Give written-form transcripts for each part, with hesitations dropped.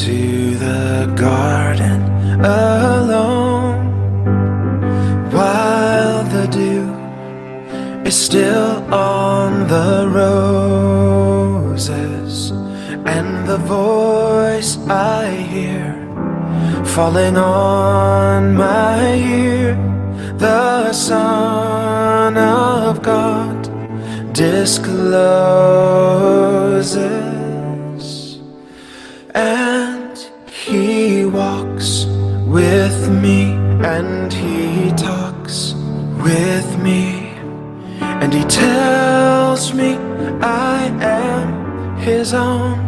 to the garden alone while the dew is still on the roses, and the voice I hear falling on my ear, the Son of God discloses, and He walks with me, and He talks with me, and He tells me I am His own,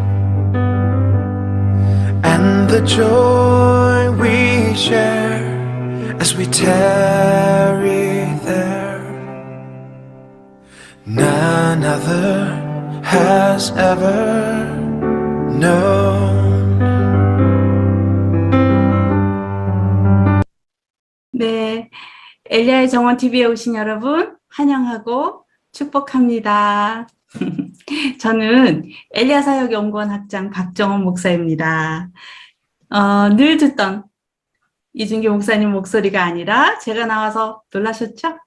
and the joy we share as we tarry there, none other has ever known. 네, 엘리야의 정원 TV에 오신 여러분 환영하고 축복합니다. 저는 엘리야 사역 연구원 학장 박정원 목사입니다. 늘 듣던 이준기 목사님 목소리가 아니라 제가 나와서 놀라셨죠?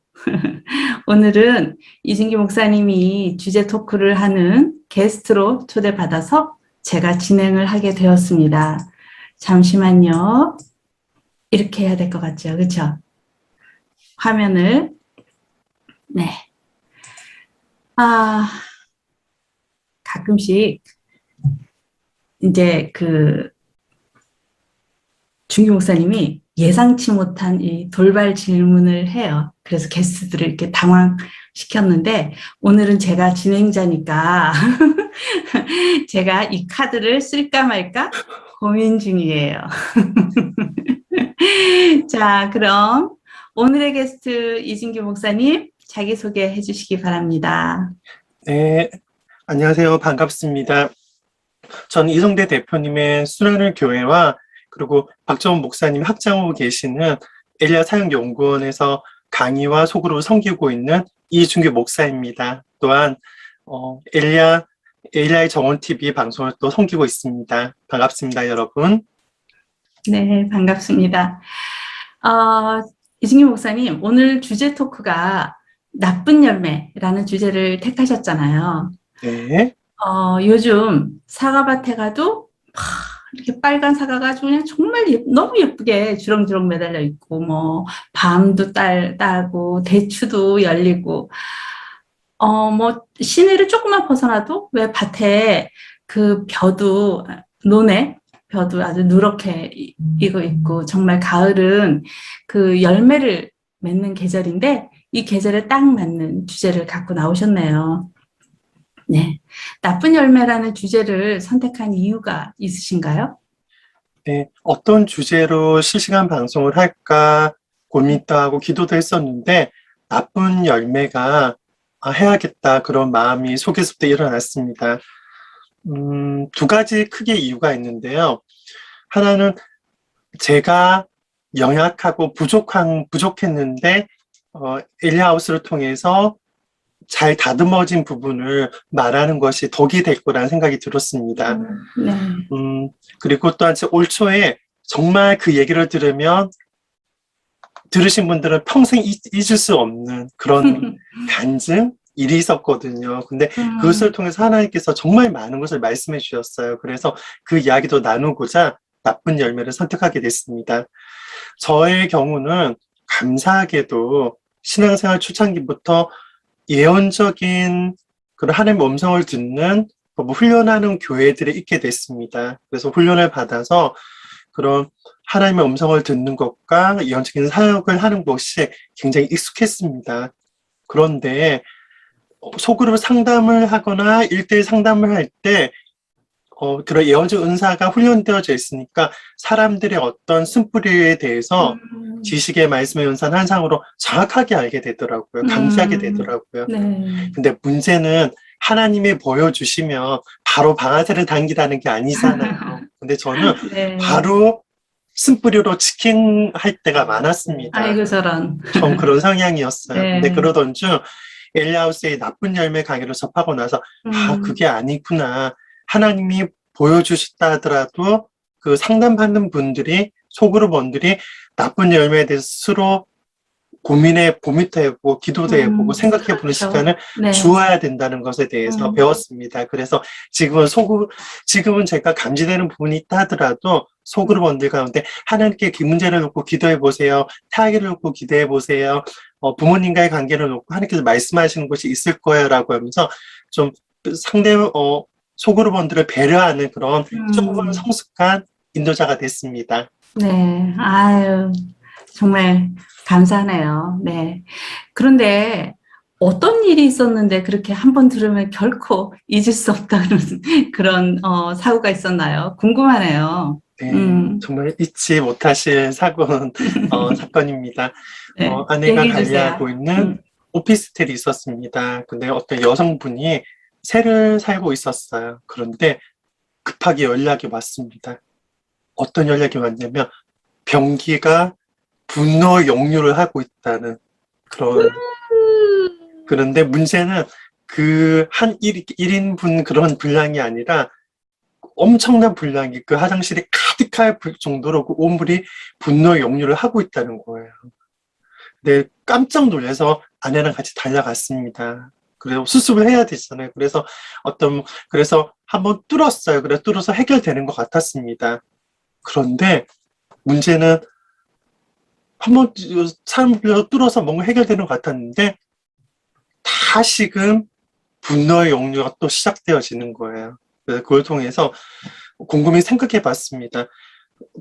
오늘은 이준기 목사님이 주제 토크를 하는 게스트로 초대받아서 제가 진행을 하게 되었습니다. 잠시만요. 이렇게 해야 될 것 같죠? 그렇죠? 화면을. 네. 가끔씩 이제 준기 목사님이 예상치 못한 이 돌발 질문을 해요. 그래서 게스트들을 이렇게 당황시켰는데 오늘은 제가 진행자니까 제가 이 카드를 쓸까 말까 고민 중이에요. 자, 그럼 오늘의 게스트 이준기 목사님 자기소개해 주시기 바랍니다. 네, 안녕하세요. 반갑습니다. 저는 이성대 대표님의 순환을 교회와 그리고 박정원 목사님 학장으로 계시는 엘리야 사역연구원에서 강의와 소그룹을 섬기고 있는 이준기 목사입니다. 또한 엘리야의 정원TV 방송을 또 섬기고 있습니다. 반갑습니다, 여러분. 네, 반갑습니다. 이준기 목사님, 오늘 주제 토크가 나쁜 열매라는 주제를 택하셨잖아요. 네. 요즘 사과밭에 가도 이렇게 빨간 사과가 아주 그냥 정말 너무 예쁘게 주렁주렁 매달려 있고, 뭐, 밤도 따고, 대추도 열리고, 뭐, 시내를 조금만 벗어나도 왜 밭에 그 벼도, 논에 벼도 아주 누렇게 익어 있고, 정말 가을은 그 열매를 맺는 계절인데, 이 계절에 딱 맞는 주제를 갖고 나오셨네요. 네, 나쁜 열매라는 주제를 선택한 이유가 있으신가요? 네, 어떤 주제로 실시간 방송을 할까 고민도 하고 기도도 했었는데 나쁜 열매가 해야겠다 그런 마음이 속에서부터 일어났습니다. 두 가지 크게 이유가 있는데요. 하나는 제가 연약하고 부족했는데 엘리하우스를 통해서 잘 다듬어진 부분을 말하는 것이 덕이 될 거라는 생각이 들었습니다. 네. 그리고 또한 올 초에 정말 그 얘기를 들으면 들으신 분들은 평생 잊을 수 없는 그런 간증, 일이 있었거든요. 근데 그것을 통해서 하나님께서 정말 많은 것을 말씀해 주셨어요. 그래서 그 이야기도 나누고자 나쁜 열매를 선택하게 됐습니다. 저의 경우는 감사하게도 신앙생활 초창기부터 예언적인 그런 하나님의 음성을 듣는 훈련하는 교회들에 있게 됐습니다. 그래서 훈련을 받아서 그런 하나님의 음성을 듣는 것과 예언적인 사역을 하는 것이 굉장히 익숙했습니다. 그런데 소그룹 상담을 하거나 1:1 상담을 할 때 그런 예언적 은사가 훈련되어져 있으니까 사람들의 어떤 쓴뿌리에 대해서 지식의 말씀의 은사는 한상으로 정확하게 알게 되더라고요. 감지하게 되더라고요. 네. 근데 문제는 하나님이 보여주시면 바로 방아쇠를 당기다는 게 아니잖아요. 근데 저는 네. 바로 쓴뿌리로 지킹할 때가 많았습니다. 아이고 저런. 전 그런 성향이었어요. 네. 근데 그러던 중 엘리하우스의 나쁜 열매 강의를 접하고 나서 그게 아니구나. 하나님이 보여주셨다 하더라도 그 상담받는 분들이, 소그룹원들이 나쁜 열매에 대해서 스스로 고민도 해보고, 기도도 해보고, 생각해보는 그렇죠. 시간을 네. 주어야 된다는 것에 대해서 배웠습니다. 그래서 지금은 제가 감지되는 부분이 있다 하더라도 소그룹원들 가운데 하나님께 그 문제를 놓고 기도해 보세요. 타겟을 놓고 기도해 보세요. 부모님과의 관계를 놓고 하나님께서 말씀하시는 것이 있을 거예요. 라고 하면서 좀 소그룹원들을 배려하는 그런 조금 성숙한 인도자가 됐습니다. 네. 아유, 정말 감사하네요. 네. 그런데 어떤 일이 있었는데 그렇게 한번 들으면 결코 잊을 수 없다는 그런 사고가 있었나요? 궁금하네요. 네, 정말 잊지 못하실 사건입니다. 네. 아내가 얘기해 주세요. 관리하고 있는 오피스텔이 있었습니다. 근데 어떤 여성분이 새를 살고 있었어요. 그런데 급하게 연락이 왔습니다. 어떤 연락이 왔냐면 변기가 분노 역류를 하고 있다는 그런. 그런데 문제는 그 한 1인분 그런 분량이 아니라 엄청난 분량이 그 화장실이 가득할 정도로 그 온물이 분노 역류를 하고 있다는 거예요. 근데 깜짝 놀라서 아내랑 같이 달려갔습니다. 그래서 수습을 해야 되잖아요. 그래서 한번 뚫었어요. 그래서 뚫어서 해결되는 것 같았습니다. 그런데 문제는 한번 사람을 뚫어서 뭔가 해결되는 것 같았는데 다시금 분노의 역류가 또 시작되어지는 거예요. 그래서 그걸 통해서 곰곰이 생각해 봤습니다.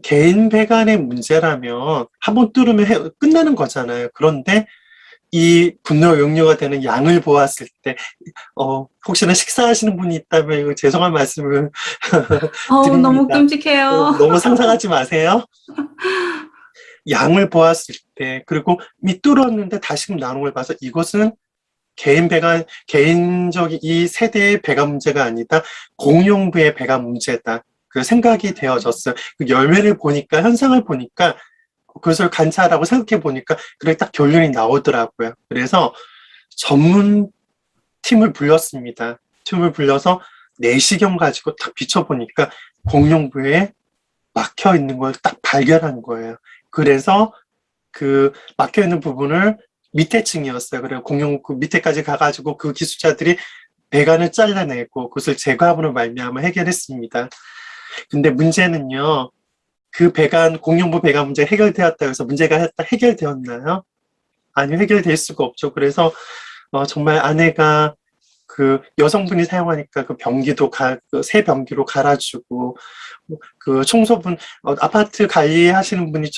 개인 배관의 문제라면 한번 뚫으면 끝나는 거잖아요. 그런데 이 분노 역류가 되는 양을 보았을 때, 혹시나 식사하시는 분이 있다면 이거 죄송한 말씀을 드립니다. 너무 끔찍해요. 너무 상상하지 마세요. 양을 보았을 때, 그리고 뚫었는데 다시금 나오는 걸 봐서 이것은 개인적인 이 세대의 배관 문제가 아니다. 공용부의 배관 문제다. 그 생각이 되어졌어요. 그 열매를 보니까, 현상을 보니까, 그것을 관찰하고 생각해 보니까, 그렇게 딱 결론이 나오더라고요. 그래서 전문 팀을 불렀습니다. 팀을 불러서 내시경 가지고 딱 비춰보니까 공용부에 막혀 있는 걸 딱 발견한 거예요. 그래서 그 막혀 있는 부분을 밑에 층이었어요. 그래서 그 밑에까지 가가지고 그 기술자들이 배관을 잘라내고 그것을 제거함으로 말미암아 해결했습니다. 근데 문제는요, 그 공용부 배관 문제 해결되었다 해서 문제가 해결되었나요? 아니요, 해결될 수가 없죠. 그래서 정말 아내가 그 여성분이 사용하니까 새 변기로 갈아주고, 그 청소분, 아파트 관리하시는 분이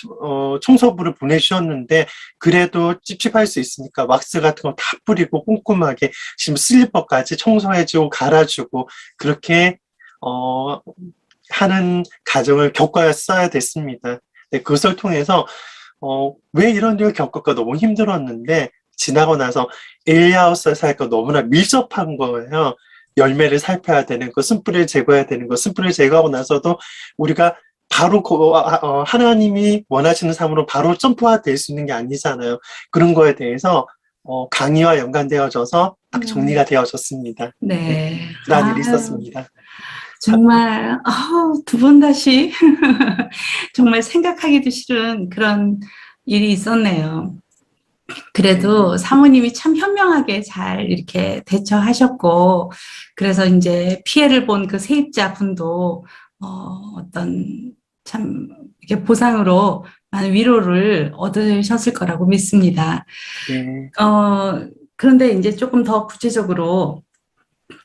청소부를 보내주셨는데, 그래도 찝찝할 수 있으니까 왁스 같은 거 다 뿌리고 꼼꼼하게 지금 슬리퍼까지 청소해주고 갈아주고, 그렇게, 하는 과정을 겪었어야 됐습니다. 네, 그것을 통해서, 왜 이런 일을 겪을까 너무 힘들었는데, 지나고 나서 에일하우스를 사니까 너무나 밀접한 거예요. 열매를 살펴야 되는 거, 쓴뿌리를 제거해야 되는 거, 쓴뿌리를 제거하고 나서도 우리가 바로 하나님이 원하시는 삶으로 바로 점프가 될 수 있는 게 아니잖아요. 그런 거에 대해서 강의와 연관되어져서 딱 정리가 되어졌습니다. 네. 그런 일이 있었습니다. 정말 두 번 다시 정말 생각하기도 싫은 그런 일이 있었네요. 그래도 사모님이 참 현명하게 잘 이렇게 대처하셨고, 그래서 이제 피해를 본 그 세입자 분도 어떤 참 이렇게 보상으로 많은 위로를 얻으셨을 거라고 믿습니다. 네. 그런데 이제 조금 더 구체적으로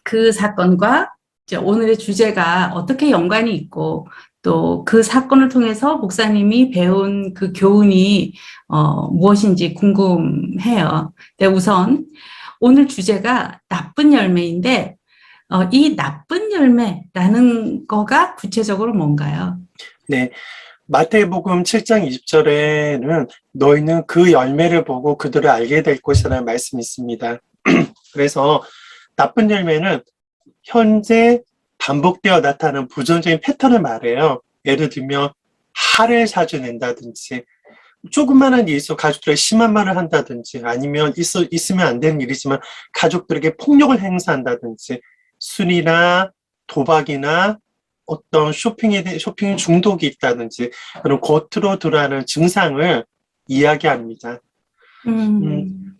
그 사건과 이제 오늘의 주제가 어떻게 연관이 있고, 또 그 사건을 통해서 목사님이 배운 그 교훈이 무엇인지 궁금해요. 네, 우선 오늘 주제가 나쁜 열매인데 이 나쁜 열매라는 거가 구체적으로 뭔가요? 네. 마태복음 7장 20절에는 너희는 그 열매를 보고 그들을 알게 될 것이라는 말씀이 있습니다. 그래서 나쁜 열매는 현재 반복되어 나타나는 부정적인 패턴을 말해요. 예를 들면 할을 사주 낸다든지, 조그마한 일이 있어 가족들에게 심한 말을 한다든지, 아니면 있으면 안 되는 일이지만 가족들에게 폭력을 행사한다든지, 술이나 도박이나 어떤 쇼핑 중독이 있다든지 그런 겉으로 드러나는 증상을 이야기합니다.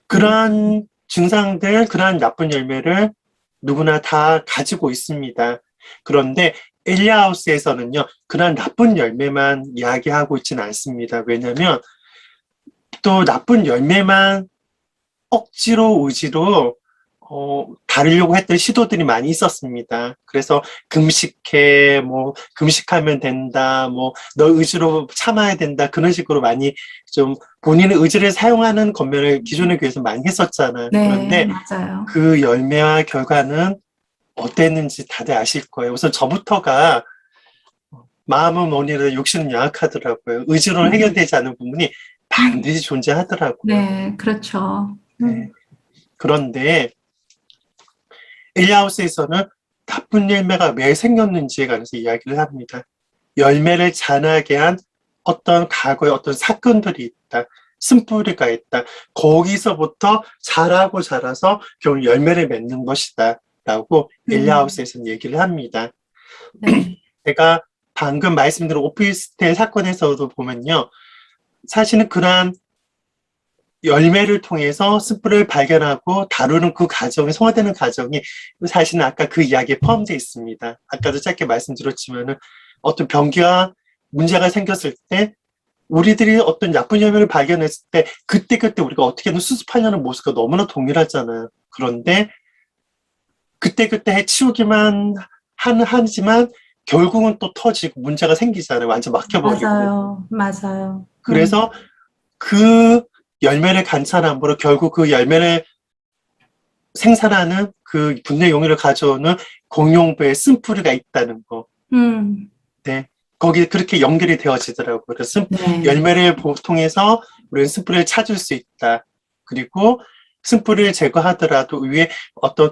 그러한 증상들, 그러한 나쁜 열매를 누구나 다 가지고 있습니다. 그런데 엘리야하우스에서는요, 그러한 나쁜 열매만 이야기하고 있지는 않습니다. 왜냐하면 또 나쁜 열매만 억지로 의지로 다루려고 했던 시도들이 많이 있었습니다. 그래서 금식해, 금식하면 된다, 너 의지로 참아야 된다, 그런 식으로 많이 좀 본인의 의지를 사용하는 겉면을 기존의 교회에서 많이 했었잖아요. 네, 그런데 맞아요. 그 열매와 결과는 어땠는지 다들 아실 거예요. 우선 저부터가 마음은 뭐니라도 육신은 양악하더라고요. 의지로는 해결되지 않는 부분이 반드시 존재하더라고요. 네, 그렇죠. 네. 그런데 엘리야하우스에서는 나쁜 열매가 왜 생겼는지에 관해서 이야기를 합니다. 열매를 자라게 한 어떤 과거의 어떤 사건들이 있다. 쓴뿌리가 있다. 거기서부터 자라서 결국 열매를 맺는 것이다. 라고 엘리야하우스에서는 얘기를 합니다. 네. 제가 방금 말씀드린 오피스텔 사건에서도 보면요. 사실은 그러한 열매를 통해서 쓴뿌리를 발견하고 다루는 그 과정이, 성화되는 과정이 사실은 아까 그 이야기에 포함되어 있습니다. 아까도 짧게 말씀드렸지만은 어떤 병기와 문제가 생겼을 때 우리들이 어떤 나쁜 열매를 발견했을 때 그때 우리가 어떻게든 수습하려는 모습과 너무나 동일하잖아요. 그런데 그때 해치우기만 하지만 결국은 또 터지고 문제가 생기잖아요. 완전 막혀버리고. 맞아요. 그래서 그 열매를 관찰함으로 결국 그 열매를 생산하는 그 분노의 용의를 가져오는 공용부의 쓴뿌리가 있다는 거. 네. 거기 그렇게 연결이 되어지더라고요. 그래서 네. 열매를 통해서 우리는 쓴뿌리를 찾을 수 있다. 그리고 쓴뿌리를 제거하더라도 위에 어떤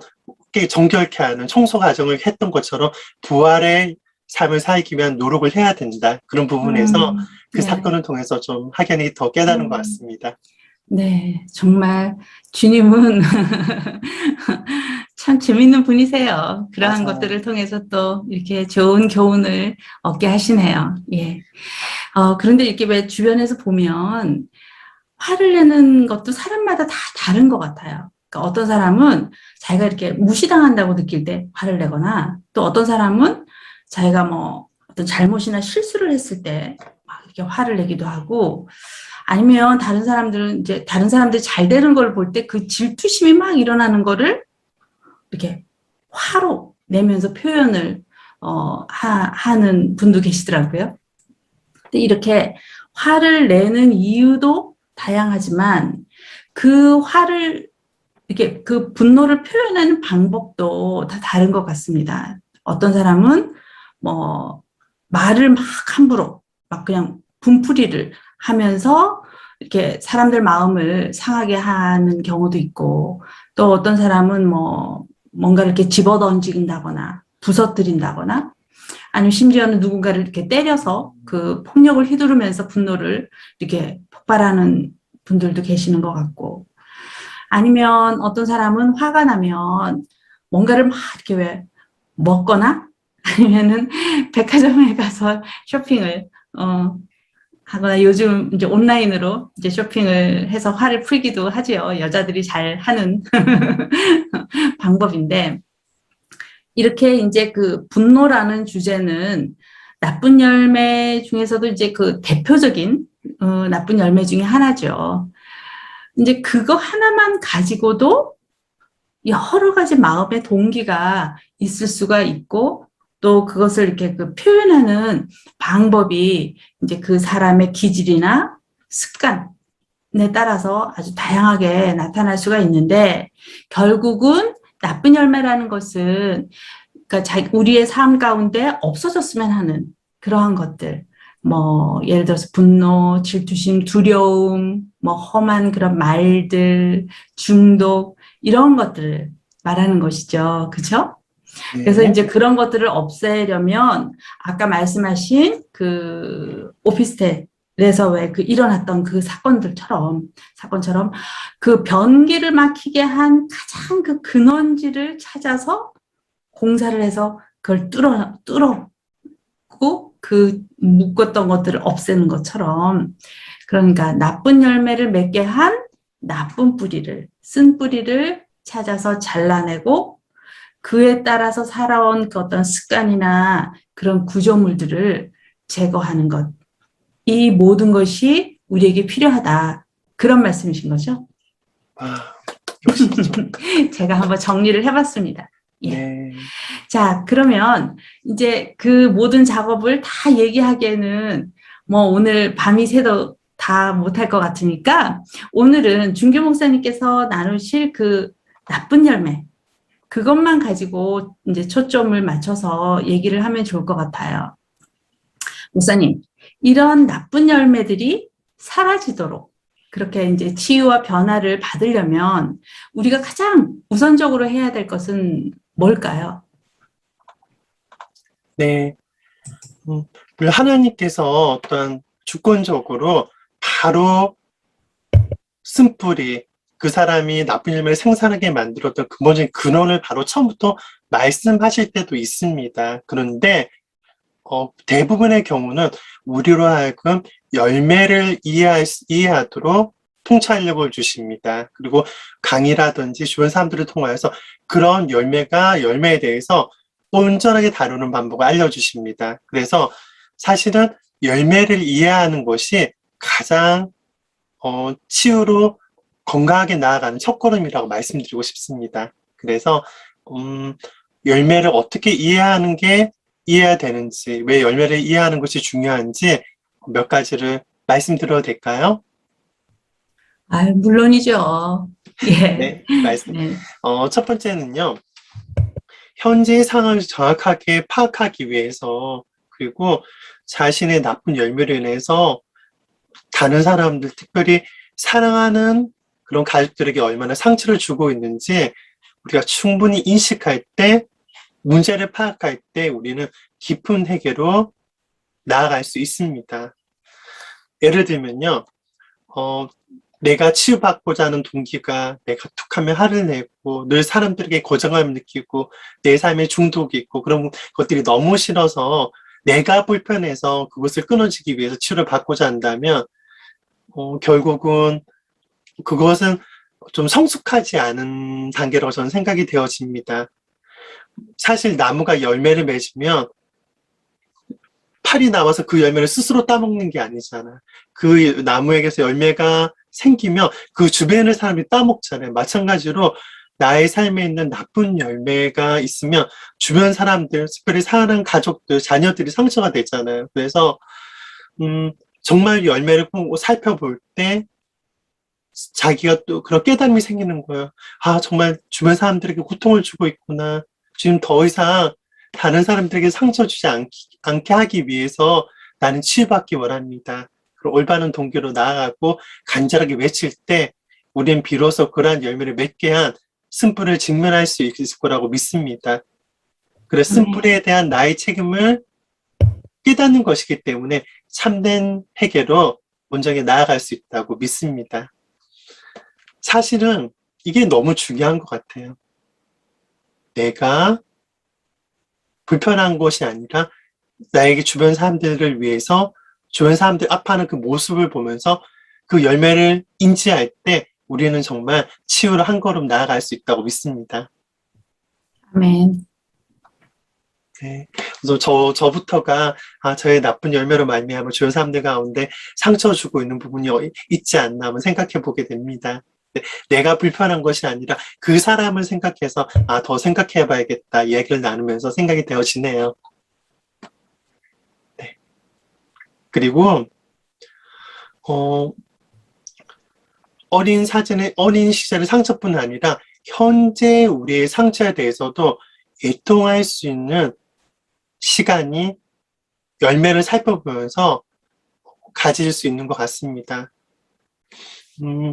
정결케 하는 청소 과정을 했던 것처럼 부활의 삶을 살기 위한 노력을 해야 된다. 그런 부분에서 그 네. 사건을 통해서 좀 확연히 더 깨달은 것 같습니다. 네, 정말 주님은 참 재밌는 분이세요. 그러한 맞아요. 것들을 통해서 또 이렇게 좋은 교훈을 얻게 하시네요. 예. 그런데 이렇게 왜 주변에서 보면 화를 내는 것도 사람마다 다 다른 것 같아요. 그러니까 어떤 사람은 자기가 이렇게 무시당한다고 느낄 때 화를 내거나 또 어떤 사람은 자기가 어떤 잘못이나 실수를 했을 때 막 이렇게 화를 내기도 하고 아니면 다른 사람들은 이제 다른 사람들이 잘 되는 걸 볼 때 그 질투심이 막 일어나는 거를 이렇게 화로 내면서 표현을 하는 분도 계시더라고요. 근데 이렇게 화를 내는 이유도 다양하지만 그 화를 이렇게 그 분노를 표현하는 방법도 다 다른 것 같습니다. 어떤 사람은 말을 막 함부로 막 그냥 분풀이를 하면서 이렇게 사람들 마음을 상하게 하는 경우도 있고 또 어떤 사람은 뭔가를 이렇게 집어던진다거나 부서뜨린다거나 아니면 심지어는 누군가를 이렇게 때려서 그 폭력을 휘두르면서 분노를 이렇게 폭발하는 분들도 계시는 것 같고 아니면 어떤 사람은 화가 나면 뭔가를 막 이렇게 왜 먹거나 아니면은 백화점에 가서 쇼핑을 하거나 요즘 이제 온라인으로 이제 쇼핑을 해서 화를 풀기도 하지요. 여자들이 잘 하는 방법인데 이렇게 이제 그 분노라는 주제는 나쁜 열매 중에서도 이제 그 대표적인 나쁜 열매 중에 하나죠. 이제 그거 하나만 가지고도 여러 가지 마음의 동기가 있을 수가 있고 또 그것을 이렇게 그 표현하는 방법이 이제 그 사람의 기질이나 습관에 따라서 아주 다양하게 나타날 수가 있는데 결국은 나쁜 열매라는 것은 그러니까 우리의 삶 가운데 없어졌으면 하는 그러한 것들 예를 들어서 분노, 질투심, 두려움, 험한 그런 말들, 중독 이런 것들을 말하는 것이죠. 그렇죠? 네. 그래서 이제 그런 것들을 없애려면 아까 말씀하신 그 오피스텔에서 왜 그 일어났던 그 사건처럼 그 변기를 막히게 한 가장 그 근원지를 찾아서 공사를 해서 그걸 맺고 그 묶었던 것들을 없애는 것처럼 그러니까 나쁜 열매를 맺게 한 나쁜 뿌리를 쓴 뿌리를 찾아서 잘라내고 그에 따라서 살아온 그 어떤 습관이나 그런 구조물들을 제거하는 것. 이 모든 것이 우리에게 필요하다. 그런 말씀이신 거죠? 아, 멋있죠. 제가 한번 정리를 해봤습니다. 예. 네. 자, 그러면 이제 그 모든 작업을 다 얘기하기에는 뭐 오늘 밤이 새도 다 못할 것 같으니까 오늘은 준규 목사님께서 나누실 그 나쁜 열매, 그것만 가지고 이제 초점을 맞춰서 얘기를 하면 좋을 것 같아요. 목사님, 이런 나쁜 열매들이 사라지도록 그렇게 이제 치유와 변화를 받으려면 우리가 가장 우선적으로 해야 될 것은 뭘까요? 네. 물론 하나님께서 어떤 주권적으로 바로 쓴뿌리, 그 사람이 나쁜 열매를 생산하게 만들었던 근본적인 근원을 바로 처음부터 말씀하실 때도 있습니다. 그런데 대부분의 경우는 우리로 하여금 열매를 이해하도록 통찰력을 주십니다. 그리고 강의라든지 주변 사람들을 통하여서 그런 열매에 대해서 온전하게 다루는 방법을 알려주십니다. 그래서 사실은 열매를 이해하는 것이 가장 치유로 건강하게 나아가는 첫걸음이라고 말씀드리고 싶습니다. 그래서 열매를 어떻게 이해해야 되는지, 왜 열매를 이해하는 것이 중요한지 몇 가지를 말씀드려도 될까요? 아, 물론이죠. 예. 네, 말씀. 네. 첫 번째는요, 현재의 상황을 정확하게 파악하기 위해서, 그리고 자신의 나쁜 열매로 인해서 다른 사람들, 특별히 사랑하는 그런 가족들에게 얼마나 상처를 주고 있는지 우리가 충분히 인식할 때, 문제를 파악할 때 우리는 깊은 해결로 나아갈 수 있습니다. 예를 들면요, 내가 치유받고자 하는 동기가 내가 툭하면 화를 내고 늘 사람들에게 고정감을 느끼고 내 삶에 중독이 있고 그런 것들이 너무 싫어서 내가 불편해서 그것을 끊어지기 위해서 치유를 받고자 한다면 결국은 그것은 좀 성숙하지 않은 단계라고 저는 생각이 되어집니다. 사실 나무가 열매를 맺으면 팔이 나와서 그 열매를 스스로 따먹는 게 아니잖아. 그 나무에게서 열매가 생기면 그 주변의 사람이 따먹잖아요. 마찬가지로 나의 삶에 있는 나쁜 열매가 있으면 주변 사람들, 특별히 사랑하는 가족들, 자녀들이 상처가 되잖아요. 그래서 정말 열매를 살펴볼 때 자기가 또 그런 깨달음이 생기는 거예요. 아, 정말 주변 사람들에게 고통을 주고 있구나. 지금 더 이상 다른 사람들에게 상처 주지 않게 하기 위해서 나는 치유받기 원합니다. 그리고 올바른 동기로 나아가고 간절하게 외칠 때 우리는 비로소 그러한 열매를 맺게 한 쓴뿌리를 직면할 수 있을 거라고 믿습니다. 그래서 쓴뿌리에 대한 나의 책임을 깨닫는 것이기 때문에 참된 해결로 온전히 나아갈 수 있다고 믿습니다. 사실은 이게 너무 중요한 것 같아요. 내가 불편한 것이 아니라 나에게 주변 사람들을 위해서 주변 사람들 아파하는 그 모습을 보면서 그 열매를 인지할 때 우리는 정말 치유를 한 걸음 나아갈 수 있다고 믿습니다. 아멘. 네. 그래서 저부터가 저의 나쁜 열매로 말미암아 주변 사람들 가운데 상처 주고 있는 부분이 있지 않나 한번 생각해 보게 됩니다. 내가 불편한 것이 아니라 그 사람을 생각해서 더 생각해 봐야겠다 이야기를 나누면서 생각이 되어지네요. 네. 그리고 어린 시절의 상처뿐 아니라 현재 우리의 상처에 대해서도 애통할 수 있는 시간이 열매를 살펴보면서 가질 수 있는 것 같습니다.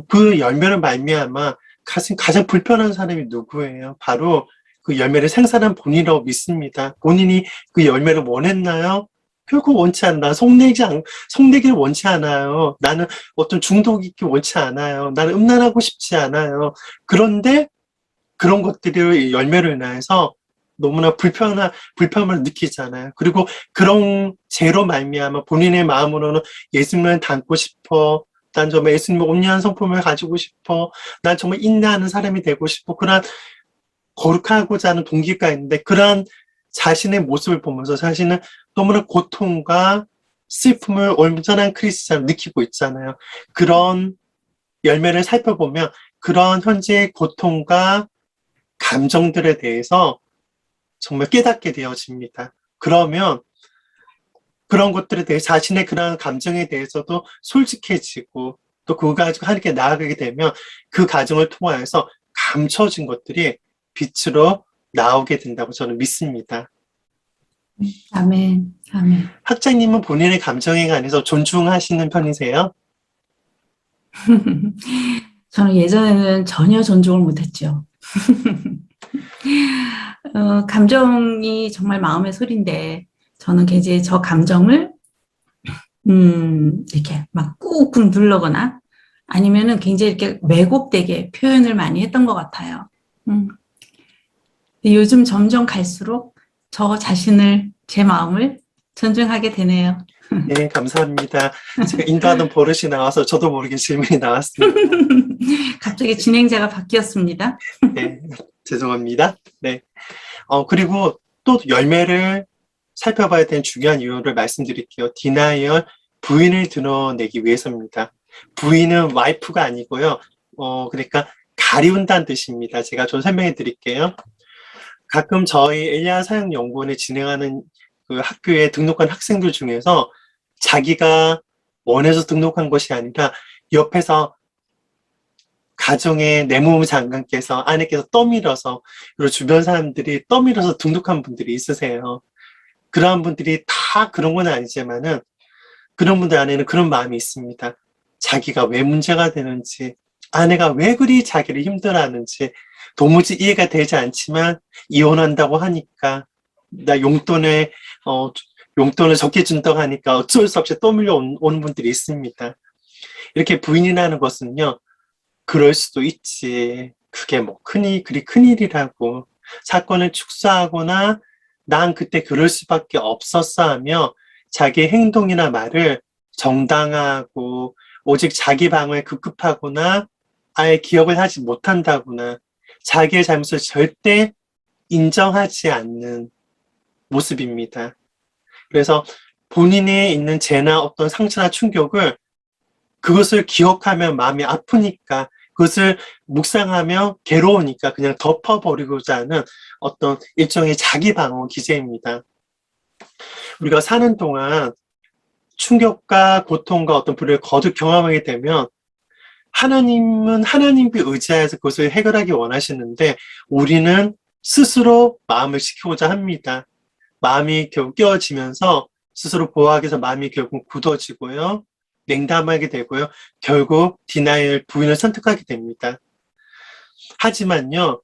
그 열매를 말미암아 가장 불편한 사람이 누구예요? 바로 그 열매를 생산한 본인이라고 믿습니다. 본인이 그 열매를 원했나요? 결국 원치 않나. 속내기를 원치 않아요. 나는 어떤 중독 있기 원치 않아요. 나는 음란하고 싶지 않아요. 그런데 그런 것들이 열매로 인해서 너무나 불편함을 느끼잖아요. 그리고 그런 죄로 말미암아 본인의 마음으로는 예수님을 닮고 싶어. 난 정말 예수님의 온유한 성품을 가지고 싶어. 난 정말 인내하는 사람이 되고 싶어. 그런 거룩하고자 하는 동기가 있는데 그러한 자신의 모습을 보면서 자신은 너무나 고통과 슬픔을 온전한 크리스찬을 느끼고 있잖아요. 그런 열매를 살펴보면 그런 현재의 고통과 감정들에 대해서 정말 깨닫게 되어집니다. 그러면 그런 것들에 대해 자신의 그런 감정에 대해서도 솔직해지고 또 그거 가지고 하나님께 나아가게 되면 그 과정을 통하여서 감춰진 것들이 빛으로 나오게 된다고 저는 믿습니다. 아멘. 아멘. 학장님은 본인의 감정에 관해서 존중하시는 편이세요? 저는 예전에는 전혀 존중을 못했죠. 감정이 정말 마음의 소리인데, 저는 이제 저 감정을, 이렇게 막 꾹꾹 누르거나, 아니면은 굉장히 이렇게 왜곡되게 표현을 많이 했던 것 같아요. 근데 요즘 점점 갈수록 저 자신을, 제 마음을 존중하게 되네요. 네, 감사합니다. 제가 인도하던 버릇이 나와서 저도 모르게 질문이 나왔습니다. 갑자기 진행자가 바뀌었습니다. 네, 죄송합니다. 네. 그리고 또 열매를 살펴봐야 되는 중요한 이유를 말씀드릴게요. 디나이얼, 부인을 드러내기 위해서입니다. 부인은 와이프가 아니고요. 그러니까 가리운다는 뜻입니다. 제가 좀 설명해 드릴게요. 가끔 저희 엘리야 사역연구원에 진행하는 그 학교에 등록한 학생들 중에서 자기가 원해서 등록한 것이 아니라 옆에서 가정의 내무부 장관께서 아내께서 떠밀어서 그리고 주변 사람들이 떠밀어서 등록한 분들이 있으세요. 그러한 분들이 다 그런 건 아니지만은 그런 분들 안에는 그런 마음이 있습니다. 자기가 왜 문제가 되는지, 아내가 왜 그리 자기를 힘들어하는지 도무지 이해가 되지 않지만 이혼한다고 하니까 나 용돈을 적게 준다고 하니까 어쩔 수 없이 떠밀려 오는 분들이 있습니다. 이렇게 부인이라는 것은요. 그럴 수도 있지. 그게 뭐 그리 큰일이라고. 사건을 축소하거나 난 그때 그럴 수밖에 없었어 하며 자기의 행동이나 말을 정당하고 오직 자기 방어에 급급하거나 아예 기억을 하지 못한다거나 자기의 잘못을 절대 인정하지 않는 모습입니다. 그래서 본인이 있는 죄나 어떤 상처나 충격을 그것을 기억하면 마음이 아프니까 그것을 묵상하며 괴로우니까 그냥 덮어버리고자 하는 어떤 일종의 자기 방어 기제입니다. 우리가 사는 동안 충격과 고통과 어떤 불을 거듭 경험하게 되면 하나님은 하나님께 의지해서 그것을 해결하기 원하시는데 우리는 스스로 마음을 지키고자 합니다. 마음이 결국 깨어지면서 스스로 보호하기 위해서 마음이 결국 굳어지고요. 냉담하게 되고요. 결국 디나이얼 부인을 선택하게 됩니다. 하지만요.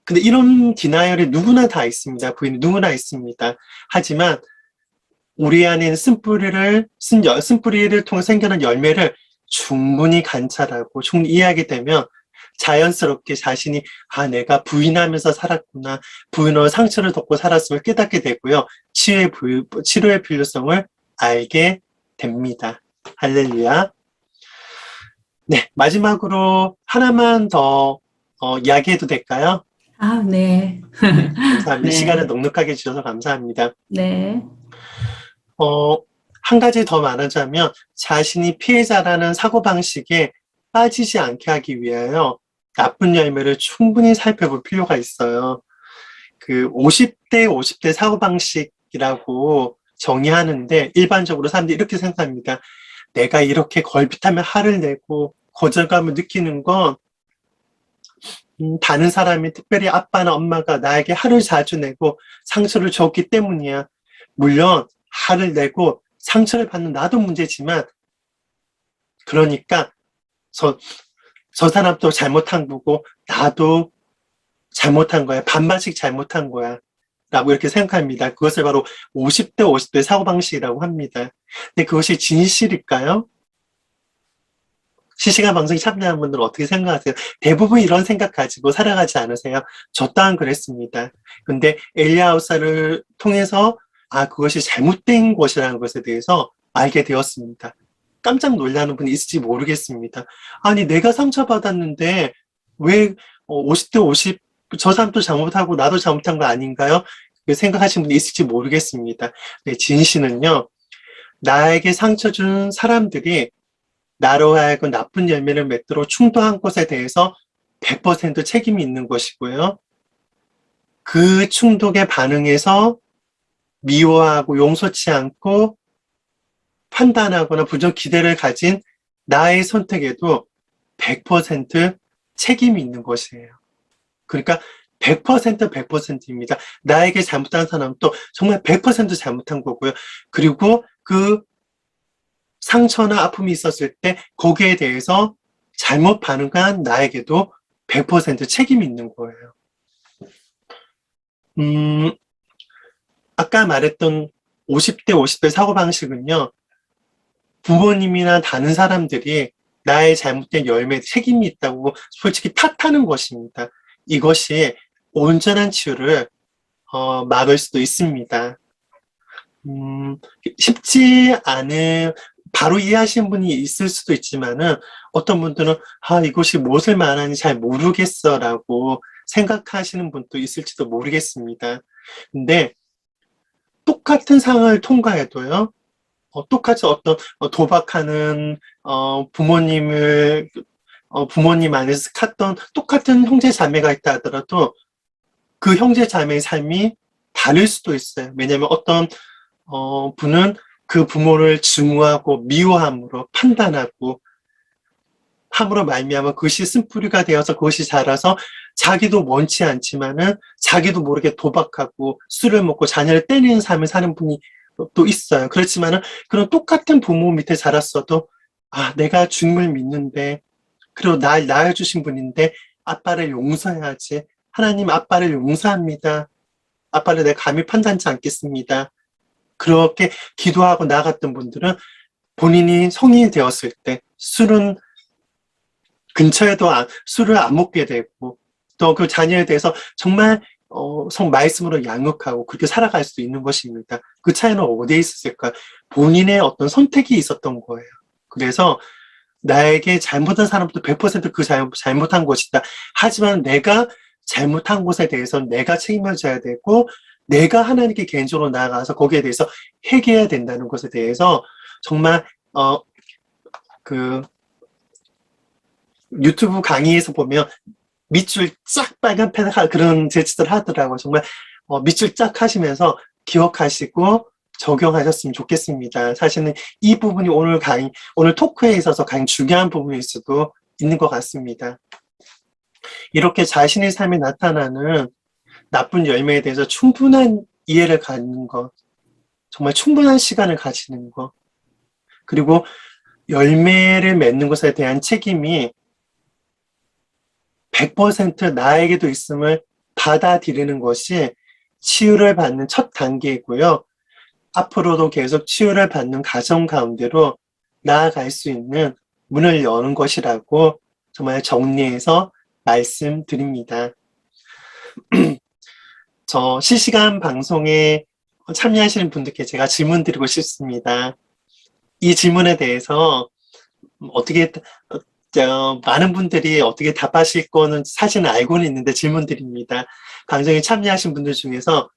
근데 이런 디나이얼이 누구나 다 있습니다. 부인이 누구나 있습니다. 하지만 우리 안에 있는 쓴뿌리를 통해 생겨난 열매를 충분히 관찰하고 충분히 이해하게 되면 자연스럽게 자신이 내가 부인하면서 살았구나. 부인으로 상처를 덮고 살았음을 깨닫게 되고요. 치료의 필요성을 알게 됩니다. 할렐루야. 네, 마지막으로 하나만 더 이야기해도 될까요? 네. 네, 감사합니다. 네. 시간을 넉넉하게 주셔서 감사합니다. 네. 한 가지 더 말하자면 자신이 피해자라는 사고방식에 빠지지 않게 하기 위하여 나쁜 열매를 충분히 살펴볼 필요가 있어요. 그 50대 사고방식이라고 정의하는데 일반적으로 사람들이 이렇게 생각합니다. 내가 이렇게 걸핏하면 화를 내고 거절감을 느끼는 건 다른 사람이 특별히 아빠나 엄마가 나에게 화를 자주 내고 상처를 줬기 때문이야. 물론 화를 내고 상처를 받는 나도 문제지만 그러니까 저 사람도 잘못한 거고 나도 잘못한 거야. 반반씩 잘못한 거야. 라고 이렇게 생각합니다. 그것을 바로 50대 사고방식이라고 합니다. 근데 그것이 진실일까요? 실시간 방송에 참여하는 분들은 어떻게 생각하세요? 대부분 이런 생각 가지고 살아가지 않으세요? 저 또한 그랬습니다. 근데 엘리아우사를 통해서 그것이 잘못된 것이라는 것에 대해서 알게 되었습니다. 깜짝 놀라는 분이 있을지 모르겠습니다. 아니, 내가 상처받았는데 왜 50대 50, 저 사람도 잘못하고 나도 잘못한 거 아닌가요? 생각하시는 분이 있을지 모르겠습니다. 네, 진실은요, 나에게 상처 준 사람들이 나로 하여금 나쁜 열매를 맺도록 충동한 것에 대해서 100% 책임이 있는 것이고요. 그 충동에 반응해서 미워하고 용서치 않고 판단하거나 부정 기대를 가진 나의 선택에도 100% 책임이 있는 것이에요. 그러니까 100% 100%입니다. 나에게 잘못한 사람도 정말 100% 잘못한 거고요. 그리고 그 상처나 아픔이 있었을 때 거기에 대해서 잘못 반응한 나에게도 100% 책임이 있는 거예요. 아까 말했던 50대 50대 사고방식은요, 부모님이나 다른 사람들이 나의 잘못된 열매에 책임이 있다고 솔직히 탓하는 것입니다. 이것이 온전한 치유를 막을 수도 있습니다. 쉽지 않은, 바로 이해하시는 분이 있을 수도 있지만은, 어떤 분들은, 이것이 무엇을 말하는지 잘 모르겠어 라고 생각하시는 분도 있을지도 모르겠습니다. 근데, 똑같은 상황을 통과해도요, 똑같이 어떤 도박하는, 부모님 안에서 탔던 똑같은 형제 자매가 있다 하더라도, 그 형제 자매의 삶이 다를 수도 있어요. 왜냐하면 어떤 분은 그 부모를 증오하고 미워함으로 판단하고 함으로 말미암아 그것이 쓴뿌리가 되어서 그것이 자라서 자기도 원치 않지만은 자기도 모르게 도박하고 술을 먹고 자녀를 때리는 삶을 사는 분이 또 있어요. 그렇지만은 그런 똑같은 부모 밑에 자랐어도 내가 주님을 믿는데 그리고 날 낳아주신 분인데 아빠를 용서해야지. 하나님, 아빠를 용서합니다. 아빠를 내가 감히 판단치 않겠습니다. 그렇게 기도하고 나아갔던 분들은 본인이 성인이 되었을 때 술은 근처에도 술을 안 먹게 되고 또 그 자녀에 대해서 정말 말씀으로 양육하고 그렇게 살아갈 수 있는 것입니다. 그 차이는 어디에 있었을까? 본인의 어떤 선택이 있었던 거예요. 그래서 나에게 잘못한 사람도 100%그 잘못한 것이다. 하지만 내가 잘못한 것에 대해서 내가 책임을 져야 되고 내가 하나님께 개인적으로 나아가서 거기에 대해서 회개해야 된다는 것에 대해서 정말 그 유튜브 강의에서 보면 밑줄 쫙 빨간 펜 그런 제스처를 하더라고요. 정말 밑줄 쫙 하시면서 기억하시고 적용하셨으면 좋겠습니다. 사실은 이 부분이 오늘 토크에 있어서 가장 중요한 부분일 수도 있는 것 같습니다. 이렇게 자신의 삶에 나타나는 나쁜 열매에 대해서 충분한 이해를 갖는 것, 정말 충분한 시간을 가지는 것, 그리고 열매를 맺는 것에 대한 책임이 100% 나에게도 있음을 받아들이는 것이 치유를 받는 첫 단계이고요. 앞으로도 계속 치유를 받는 과정 가운데로 나아갈 수 있는 문을 여는 것이라고 정말 정리해서 말씀드립니다. 저 실시간 방송에 참여하시는 분들께 제가 질문 드리고 싶습니다. 이 질문에 대해서 어떻게 많은 분들이 어떻게 답하실 거는 사실은 알고는 있는데 질문 드립니다. 방송에 참여하신 분들 중에서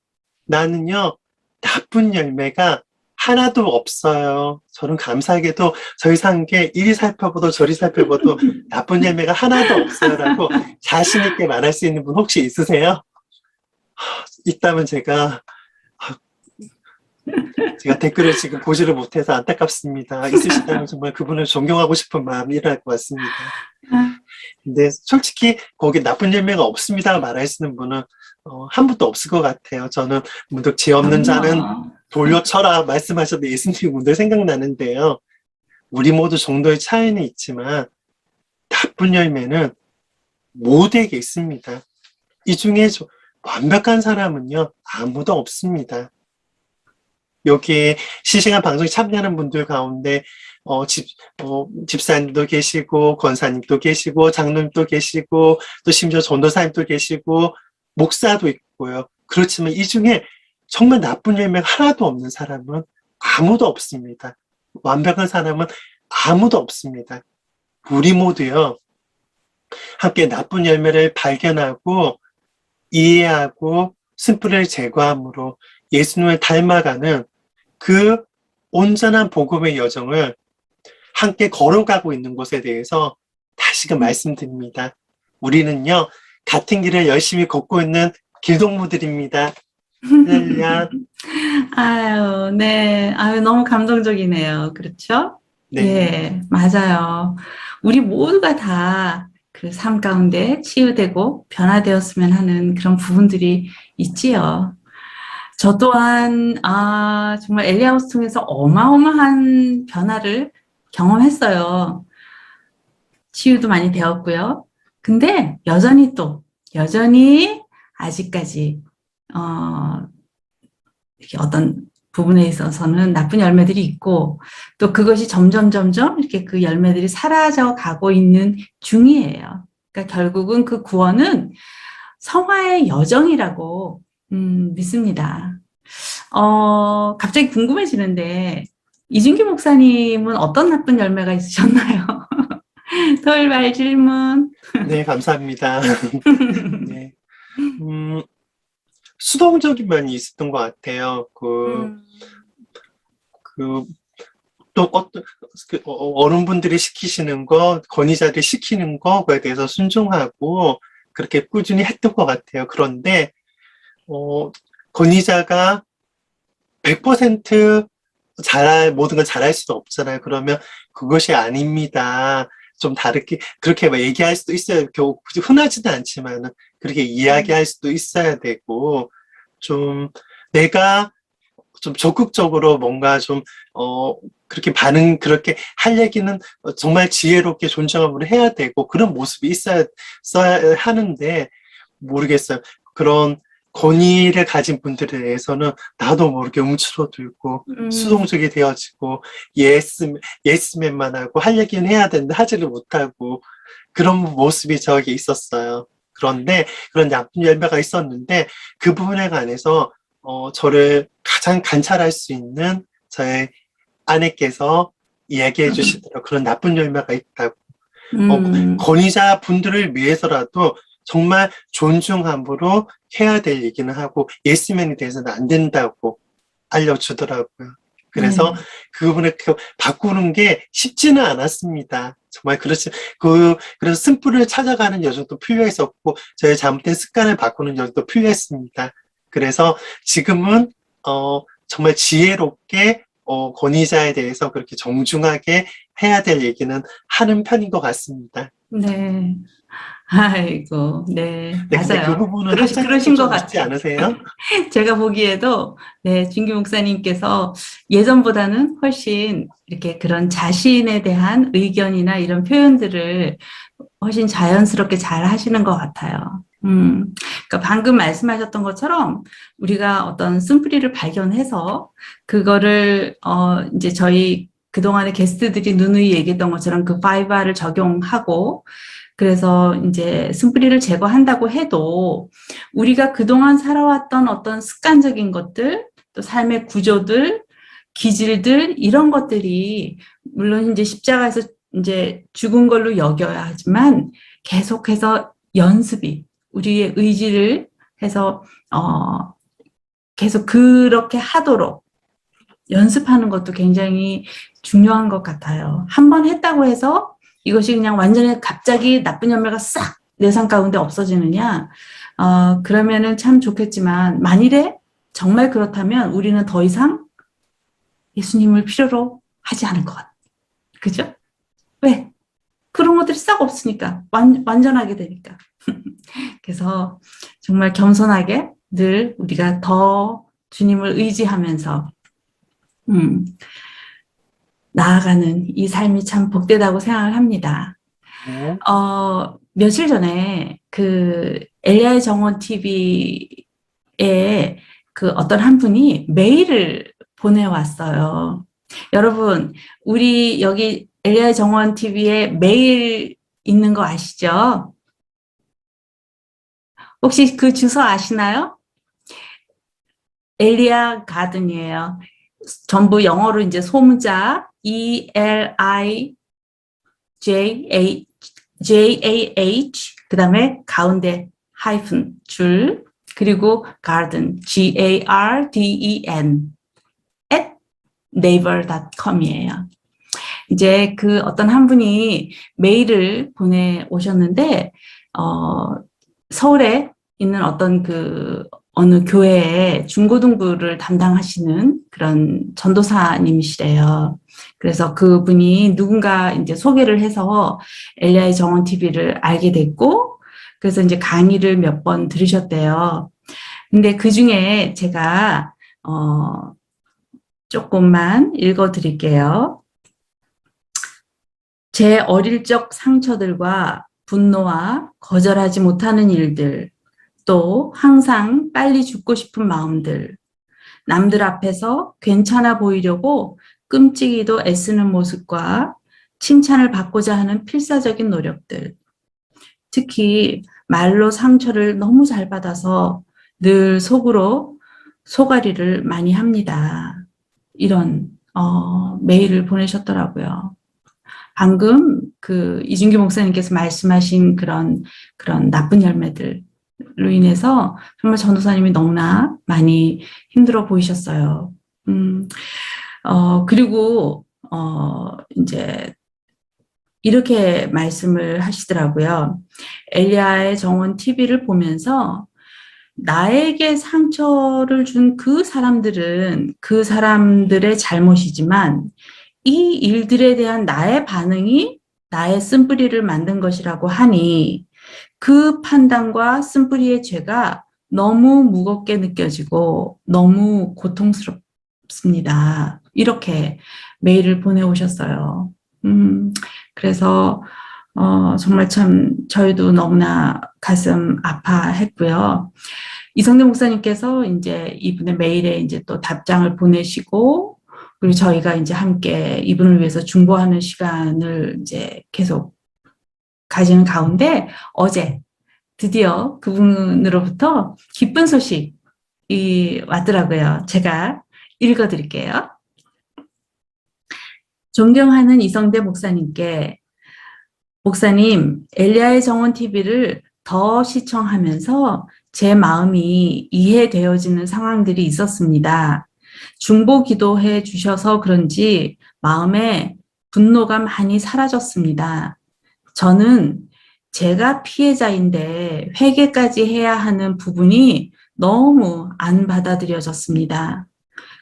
나는요 나쁜 열매가 하나도 없어요. 저는 감사하게도 저희 상계 이리 살펴보도 저리 살펴보도 나쁜 열매가 하나도 없어요 라고 자신 있게 말할 수 있는 분 혹시 있으세요? 있다면 제가 댓글을 지금 보지를 못해서 안타깝습니다. 있으시다면 정말 그분을 존경하고 싶은 마음이랄 것 같습니다. 근데 솔직히 거기 나쁜 열매가 없습니다 말할 수 있는 분은 한 분도 없을 것 같아요. 저는 문득 죄 없는 자는 돌려쳐라 말씀하셔도 예수님 분들 생각나는데요. 우리 모두 정도의 차이는 있지만 나쁜 열매는 모두에게 있습니다. 이 중에 완벽한 사람은요 아무도 없습니다. 여기 실시간 방송에 참여하는 분들 가운데 집사님도 계시고 권사님도 계시고 장로님도 계시고 또 심지어 전도사님도 계시고 목사도 있고요. 그렇지만 이 중에 정말 나쁜 열매가 하나도 없는 사람은 아무도 없습니다. 완벽한 사람은 아무도 없습니다. 우리 모두요. 함께 나쁜 열매를 발견하고 이해하고 쓴뿌리를 제거함으로 예수님을 닮아가는 그 온전한 복음의 여정을 함께 걸어가고 있는 것에 대해서 다시금 말씀드립니다. 우리는요, 같은 길을 열심히 걷고 있는 길동무들입니다. 할렐루야. 아유, 네. 아유, 너무 감동적이네요. 그렇죠? 네. 예, 맞아요. 우리 모두가 다 그 삶 가운데 치유되고 변화되었으면 하는 그런 부분들이 있지요. 저 또한, 정말 엘리야ಹು스 통해서 어마어마한 변화를 경험했어요. 치유도 많이 되었고요. 근데 여전히 아직까지, 이렇게 어떤 부분에 있어서는 나쁜 열매들이 있고, 또 그것이 점점 이렇게 그 열매들이 사라져 가고 있는 중이에요. 그러니까 결국은 그 구원은 성화의 여정이라고, 믿습니다. 갑자기 궁금해지는데, 이준기 목사님은 어떤 나쁜 열매가 있으셨나요? 돌발 질문. 네, 감사합니다. 네. 수동적인 면이 있었던 것 같아요. 또 어른분들이 시키시는 거, 권위자들이 시키는 거에 대해서 순종하고 그렇게 꾸준히 했던 것 같아요. 그런데, 권위자가 100% 모든 걸 잘할 수도 없잖아요. 그러면 그것이 아닙니다. 좀 다르게, 그렇게 막 얘기할 수도 있어요. 굳이 흔하지는 않지만, 그렇게 이야기할 수도 있어야 되고, 내가 좀 적극적으로 뭔가 그렇게 그렇게 할 얘기는 정말 지혜롭게 존중함으로 해야 되고, 그런 모습이 써야 하는데, 모르겠어요. 그런 권위를 가진 분들에 대해서는 나도 모르게 움츠러들고, 수동적이 되어지고, 예스맨만 하고, 할 얘기는 해야 되는데, 하지를 못하고, 그런 모습이 저에게 있었어요. 그런데, 그런 나쁜 열매가 있었는데, 그 부분에 관해서, 저를 가장 관찰할 수 있는 저의 아내께서 이야기해 주시더라고요. 그런 나쁜 열매가 있다고. 권위자 분들을 위해서라도 정말 존중함으로 해야 될 얘기는 하고 예스맨이 돼서는 안 된다고 알려주더라고요. 그래서 그 부분을 바꾸는 게 쉽지는 않았습니다. 정말 그래서 쓴뿌리를 찾아가는 여정도 필요했었고 저의 잘못된 습관을 바꾸는 여정도 필요했습니다. 그래서 지금은 정말 지혜롭게 권위자에 대해서 그렇게 정중하게 해야 될 얘기는 하는 편인 것 같습니다. 네. 아이고, 네. 네, 근데 그 맞아요. 부분은 그러신 것 쉽지 같아요. 않으세요? 제가 보기에도, 네, 준기 목사님께서 예전보다는 훨씬 이렇게 그런 자신에 대한 의견이나 이런 표현들을 훨씬 자연스럽게 잘 하시는 것 같아요. 그러니까 방금 말씀하셨던 것처럼 우리가 어떤 쓴뿌리를 발견해서 그거를, 이제 저희 그동안의 게스트들이 누누이 얘기했던 것처럼 그 5R을 적용하고 그래서 이제 쓴뿌리를 제거한다고 해도 우리가 그동안 살아왔던 어떤 습관적인 것들, 또 삶의 구조들, 기질들, 이런 것들이 물론 이제 십자가에서 이제 죽은 걸로 여겨야 하지만 계속해서 연습이 우리의 의지를 해서, 계속 그렇게 하도록 연습하는 것도 굉장히 중요한 것 같아요. 한 번 했다고 해서 이것이 그냥 완전히 갑자기 나쁜 열매가 싹 내 삶 가운데 없어지느냐? 그러면은 참 좋겠지만 만일에 정말 그렇다면 우리는 더 이상 예수님을 필요로 하지 않을 것 같아요. 그죠? 왜? 그런 것들이 싹 없으니까. 완전하게 되니까. 그래서 정말 겸손하게 늘 우리가 더 주님을 의지하면서 나아가는 이 삶이 참 복되다고 생각을 합니다. 며칠 전에 그 엘리야의 정원 TV에 그 어떤 한 분이 메일을 보내왔어요. 여러분, 우리 여기 엘리야의 정원 TV에 메일 있는 거 아시죠? 혹시 그 주소 아시나요? 엘리야 가든이에요. 전부 영어로 이제 소문자 ELIJAH 그다음에 가운데 하이픈 줄 그리고 garden GARDEN at naver.com이에요. 이제 그 어떤 한 분이 메일을 보내오셨는데 서울에 있는 어떤 그 어느 교회에 중고등부를 담당하시는 그런 전도사님이시래요. 그래서 그분이 누군가 이제 소개를 해서 엘리야의 정원 TV를 알게 됐고, 그래서 이제 강의를 몇 번 들으셨대요. 근데 그 중에 제가, 조금만 읽어 드릴게요. 제 어릴 적 상처들과 분노와 거절하지 못하는 일들, 또 항상 빨리 죽고 싶은 마음들, 남들 앞에서 괜찮아 보이려고 끔찍이도 애쓰는 모습과 칭찬을 받고자 하는 필사적인 노력들, 특히 말로 상처를 너무 잘 받아서 늘 속으로 소가리를 많이 합니다. 이런 메일을 보내셨더라고요. 방금 그 이준규 목사님께서 말씀하신 그런 나쁜 열매들로 인해서 정말 전도사님이 너무나 많이 힘들어 보이셨어요. 그리고 이제 이렇게 말씀을 하시더라고요. 엘리야의 정원 TV를 보면서 나에게 상처를 준 그 사람들은 그 사람들의 잘못이지만 이 일들에 대한 나의 반응이 나의 쓴뿌리를 만든 것이라고 하니 그 판단과 쓴뿌리의 죄가 너무 무겁게 느껴지고 너무 고통스럽습니다. 이렇게 메일을 보내오셨어요. 그래서 정말 참 저희도 너무나 가슴 아파했고요. 이성대 목사님께서 이제 이분의 메일에 이제 또 답장을 보내시고 그리고 저희가 이제 함께 이분을 위해서 중보하는 시간을 이제 계속 가지는 가운데 어제 드디어 그분으로부터 기쁜 소식이 왔더라고요. 제가 읽어드릴게요. 존경하는 이성대 목사님께 목사님, 엘리야의 정원 TV를 더 시청하면서 제 마음이 이해되어지는 상황들이 있었습니다. 중보 기도해 주셔서 그런지 마음에 분노가 많이 사라졌습니다. 저는 제가 피해자인데 회개까지 해야 하는 부분이 너무 안 받아들여졌습니다.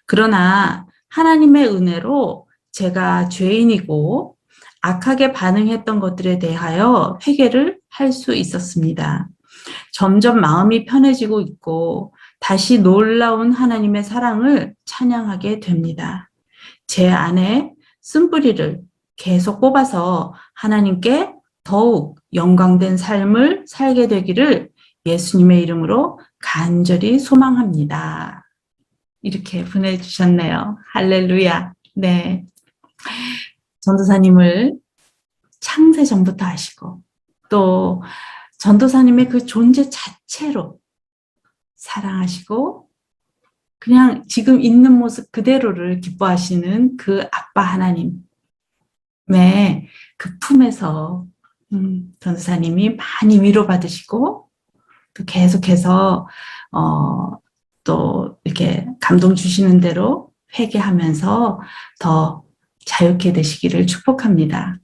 그러나 하나님의 은혜로 제가 죄인이고 악하게 반응했던 것들에 대하여 회개를 할 수 있었습니다. 점점 마음이 편해지고 있고 다시 놀라운 하나님의 사랑을 찬양하게 됩니다. 제 안에 쓴뿌리를 계속 뽑아서 하나님께 더욱 영광된 삶을 살게 되기를 예수님의 이름으로 간절히 소망합니다. 이렇게 보내주셨네요. 할렐루야. 네. 전도사님을 창세 전부터 아시고 또 전도사님의 그 존재 자체로 사랑하시고 그냥 지금 있는 모습 그대로를 기뻐하시는 그 아빠 하나님의 그 품에서 전도사님이 많이 위로받으시고 또 계속해서 또 이렇게 감동 주시는 대로 회개하면서 더 자유케 되시기를 축복합니다.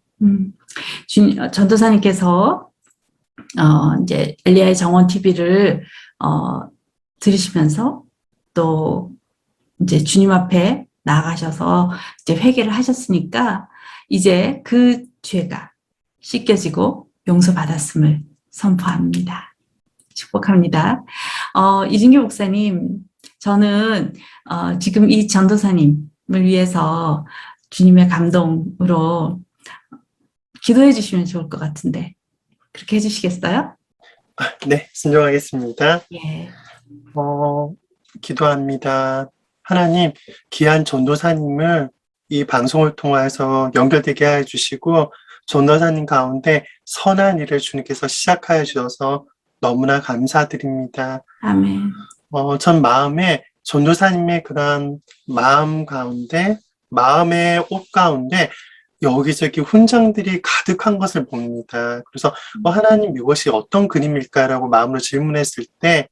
전도사님께서 이제 엘리야의 정원 TV를 들으시면서 또 이제 주님 앞에 나아가셔서 이제 회개를 하셨으니까 이제 그 죄가 씻겨지고 용서받았음을 선포합니다. 축복합니다. 이준규 목사님, 저는 지금 이 전도사님을 위해서 주님의 감동으로 기도해 주시면 좋을 것 같은데 그렇게 해주시겠어요? 네, 순종하겠습니다. 예. 기도합니다. 하나님, 귀한 전도사님을 이 방송을 통해서 연결되게 해주시고, 전도사님 가운데 선한 일을 주님께서 시작하여 주셔서 너무나 감사드립니다. 아멘. 전 마음에 전도사님의 그런 마음 가운데, 마음의 옷 가운데 여기저기 훈장들이 가득한 것을 봅니다. 그래서 하나님 이것이 어떤 그림일까라고 마음으로 질문했을 때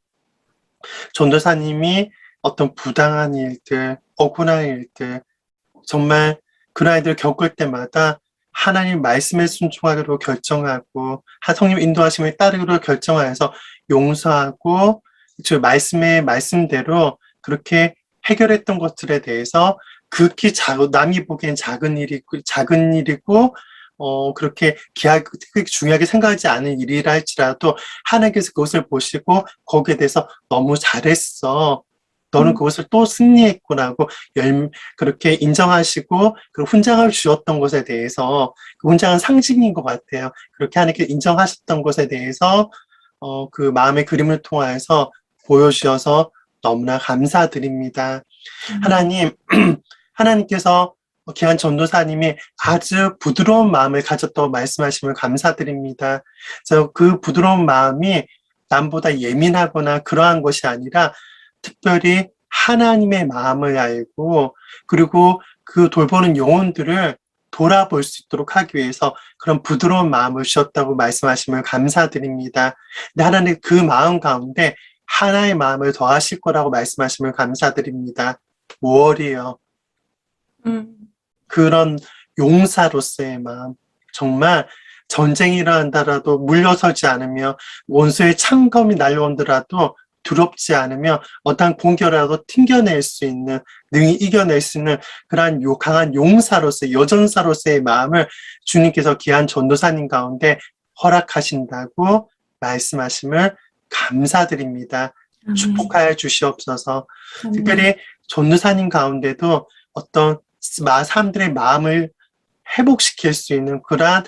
전도사님이 어떤 부당한 일들, 억울한 일들, 정말 그런 아이들을 겪을 때마다 하나님 말씀에 순종하기로 결정하고 성령 인도하심에 따르기로 결정하여서 용서하고 저 말씀의 말씀대로 그렇게 해결했던 것들에 대해서 극히 남이 보기엔 작은 일이고 그렇게 크게 중요하게 생각하지 않은 일이라 할지라도 하나님께서 그것을 보시고 거기에 대해서 너무 잘했어. 너는 그것을 또 승리했구나 하고 그렇게 인정하시고 그 훈장을 주었던 것에 대해서 그 훈장은 상징인 것 같아요. 그렇게 하나님께 인정하셨던 것에 대해서 그 마음의 그림을 통해서 보여주셔서 너무나 감사드립니다. 하나님, 하나님께서 귀한 전도사님이 아주 부드러운 마음을 가졌다고 말씀하시면 감사드립니다. 그래서 그 부드러운 마음이 남보다 예민하거나 그러한 것이 아니라 특별히 하나님의 마음을 알고 그리고 그 돌보는 영혼들을 돌아볼 수 있도록 하기 위해서 그런 부드러운 마음을 주셨다고 말씀하시면 감사드립니다. 근데 하나님 그 마음 가운데 하나의 마음을 더하실 거라고 말씀하시면 감사드립니다. 5월이요. 그런 용사로서의 마음, 정말 전쟁이 일어난다라도 물러서지 않으며 원수의 창검이 날려온더라도 두렵지 않으며 어떠한 공격이라도 튕겨낼 수 있는, 능히 이겨낼 수 있는 그러한 강한 용사로서의, 여전사로서의 마음을 주님께서 귀한 전도사님 가운데 허락하신다고 말씀하심을 감사드립니다. 축복하여 주시옵소서. 특별히 전도사님 가운데도 어떤 사람들의 마음을 회복시킬 수 있는 그러한